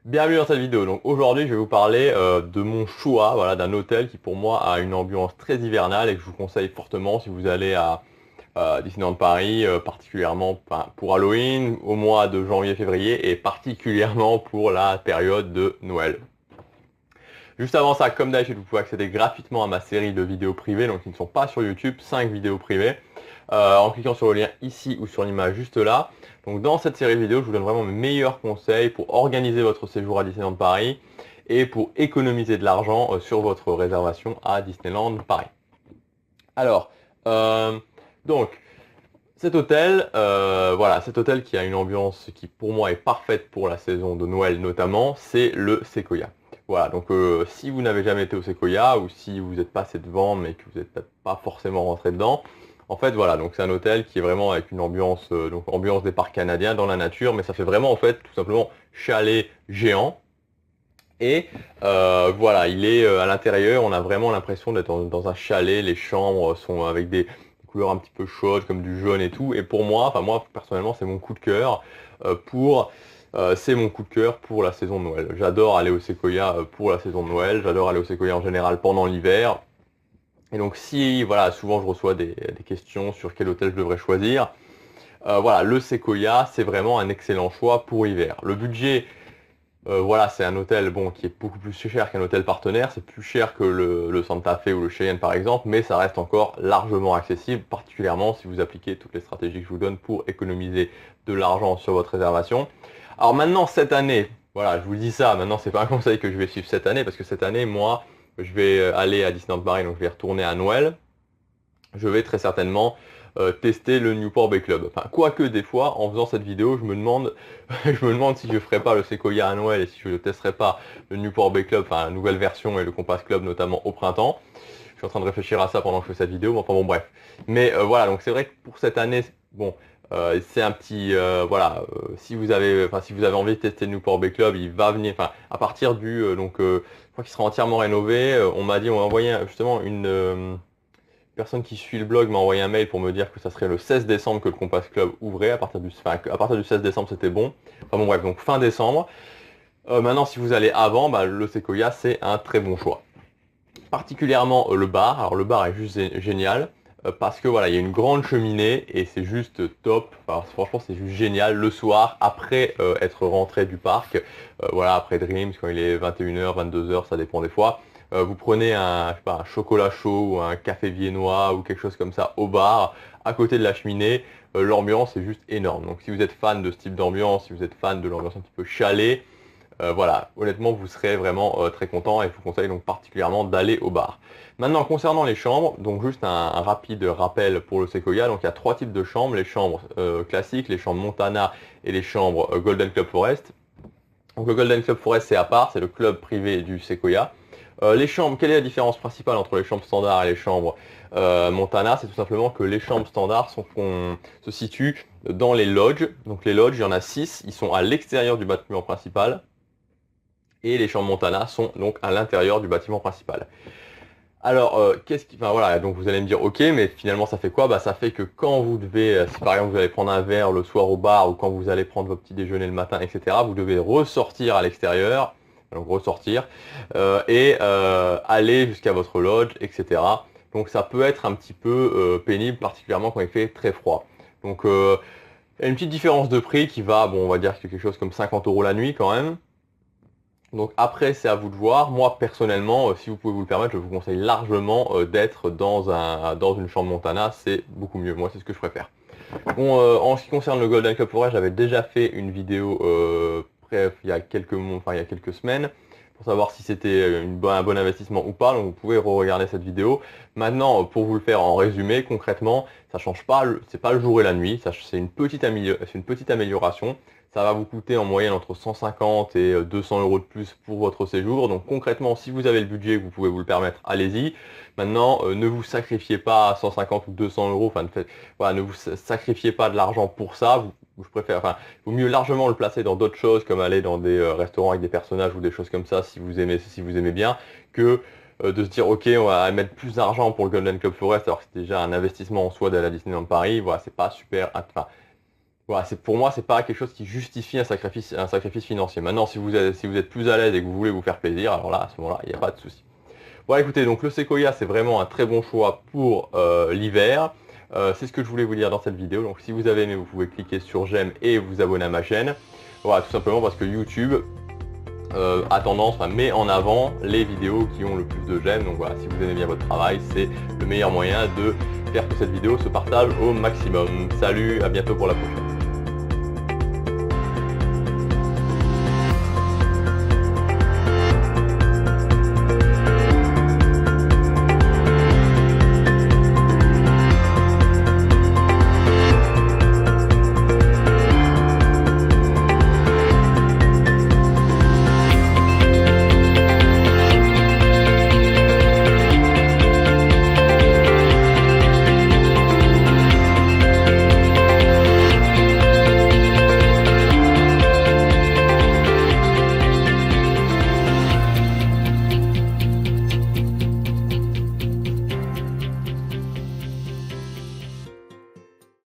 Bienvenue dans cette vidéo. Donc aujourd'hui, je vais vous parler de mon choix, voilà, d'un hôtel qui pour moi a une ambiance très hivernale et que je vous conseille fortement si vous allez à Disneyland Paris, particulièrement pour Halloween, au mois de janvier-février et particulièrement pour la période de Noël. Juste avant ça, comme d'habitude, vous pouvez accéder gratuitement à ma série de vidéos privées, donc qui ne sont pas sur YouTube, 5 vidéos privées, en cliquant sur le lien ici ou sur l'image juste là. Donc dans cette série de vidéos, je vous donne vraiment mes meilleurs conseils pour organiser votre séjour à Disneyland Paris et pour économiser de l'argent sur votre réservation à Disneyland Paris. Alors, donc, cet hôtel, voilà, cet hôtel qui a une ambiance qui pour moi est parfaite pour la saison de Noël notamment, c'est le Sequoia. Voilà, donc si vous n'avez jamais été au Sequoia ou si vous êtes passé devant mais que vous n'êtes pas forcément rentré dedans, en fait voilà, donc c'est un hôtel qui est vraiment avec une ambiance, donc ambiance des parcs canadiens dans la nature, mais ça fait vraiment en fait tout simplement chalet géant. Et voilà, il est à l'intérieur, on a vraiment l'impression d'être dans un chalet, les chambres sont avec des couleurs un petit peu chaudes comme du jaune et tout. Et pour moi, enfin moi personnellement, c'est mon coup de cœur c'est mon coup de cœur pour la saison de Noël. J'adore aller au Sequoia pour la saison de Noël, j'adore aller au Sequoia en général pendant l'hiver. Et donc si, voilà, souvent je reçois des questions sur quel hôtel je devrais choisir. Voilà, le Sequoia, c'est vraiment un excellent choix pour hiver. Le budget, voilà, c'est un hôtel bon, qui est beaucoup plus cher qu'un hôtel partenaire. C'est plus cher que le Santa Fe ou le Cheyenne par exemple, mais ça reste encore largement accessible, particulièrement si vous appliquez toutes les stratégies que je vous donne pour économiser de l'argent sur votre réservation. Alors maintenant, cette année, voilà, je vous dis ça, maintenant c'est pas un conseil que je vais suivre cette année, parce que cette année, moi, je vais aller à Disneyland Paris, donc je vais retourner à Noël. Je vais très certainement tester le Newport Bay Club. Enfin, quoique des fois, en faisant cette vidéo, je me demande, je me demande si je ferai pas le Sequoia à Noël et si je ne testerai pas le Newport Bay Club, enfin la nouvelle version et le Compass Club notamment au printemps. Je suis en train de réfléchir à ça pendant que je fais cette vidéo, mais enfin bon bref. Mais voilà, donc c'est vrai que pour cette année, bon, c'est un petit, voilà, si vous avez, enfin si vous avez envie de tester le Newport Bay Club, il va venir, enfin à partir du, je crois qu'il sera entièrement rénové. On m'a dit, on m'a envoyé justement une personne qui suit le blog m'a envoyé un mail pour me dire que ça serait le 16 décembre que le Compass Club ouvrait. À partir du 16 décembre, c'était bon. Enfin bon, bref, donc fin décembre. Maintenant, si vous allez avant, bah, le Sequoia, c'est un très bon choix. Particulièrement le bar. Alors, le bar est juste génial. Parce que voilà, il y a une grande cheminée et c'est juste top. Enfin, franchement, c'est juste génial. Le soir, après être rentré du parc, voilà, après Dreams, quand il est 21h, 22h, ça dépend des fois. Vous prenez un, je sais pas, un chocolat chaud ou un café viennois ou quelque chose comme ça au bar, à côté de la cheminée. L'ambiance est juste énorme. Donc si vous êtes fan de ce type d'ambiance, si vous êtes fan de l'ambiance un petit peu chalet, voilà, honnêtement, vous serez vraiment très content et je vous conseille donc particulièrement d'aller au bar. Maintenant, concernant les chambres, donc juste un rapide rappel pour le Sequoia. Donc il y a trois types de chambres, les chambres classiques, les chambres Montana et les chambres Golden Club Forest. Donc le Golden Club Forest c'est à part, c'est le club privé du Sequoia. Les chambres, quelle est la différence principale entre les chambres standards et les chambres Montana? C'est tout simplement que les chambres standards se situent dans les lodges. Donc les lodges, il y en a 6, ils sont à l'extérieur du bâtiment principal. Et les chambres Montana sont donc à l'intérieur du bâtiment principal. Alors, enfin voilà, donc vous allez me dire, ok, mais finalement ça fait quoi? Bah ça fait que quand vous devez, si par exemple vous allez prendre un verre le soir au bar ou quand vous allez prendre votre petit déjeuner le matin, etc., vous devez ressortir à l'extérieur, donc ressortir, aller jusqu'à votre lodge, etc. Donc ça peut être un petit peu pénible, particulièrement quand il fait très froid. Donc il y a une petite différence de prix qui va, bon on va dire quelque chose comme 50 € la nuit quand même. Donc après, c'est à vous de voir. Moi, personnellement, si vous pouvez vous le permettre, je vous conseille largement d'être dans une chambre Montana. C'est beaucoup mieux. Moi, c'est ce que je préfère. Bon, en ce qui concerne le Golden Club Forest, j'avais déjà fait une vidéo bref, il y a quelques mois, enfin il y a quelques semaines, pour savoir si c'était un bon investissement ou pas. Donc vous pouvez re-regarder cette vidéo. Maintenant, pour vous le faire en résumé, concrètement, ça change pas, c'est pas le jour et la nuit. C'est une petite amélioration. Ça va vous coûter en moyenne entre 150 et 200 € de plus pour votre séjour. Donc concrètement, si vous avez le budget, que vous pouvez vous le permettre, allez-y. Maintenant, ne vous sacrifiez pas à 150 ou 200 €. Enfin, voilà, ne vous sacrifiez pas de l'argent pour ça. Je préfère, enfin, il vaut mieux largement le placer dans d'autres choses, comme aller dans des restaurants avec des personnages ou des choses comme ça, si vous aimez bien, que de se dire, ok, on va mettre plus d'argent pour le Golden Club Forest, alors que c'est déjà un investissement en soi d'aller à Disneyland Paris. Voilà, c'est pas super. Enfin, Voilà, pour moi, c'est pas quelque chose qui justifie un sacrifice financier. Maintenant, si vous êtes plus à l'aise et que vous voulez vous faire plaisir, alors là, à ce moment-là, il n'y a pas de souci. Bon, écoutez, donc le Sequoia, c'est vraiment un très bon choix pour l'hiver. C'est ce que je voulais vous dire dans cette vidéo. Donc si vous avez aimé, vous pouvez cliquer sur j'aime et vous abonner à ma chaîne. Voilà, tout simplement parce que YouTube a tendance, enfin, met en avant les vidéos qui ont le plus de j'aime. Donc voilà, si vous aimez bien votre travail, c'est le meilleur moyen de faire que cette vidéo se partage au maximum. Salut, à bientôt pour la prochaine.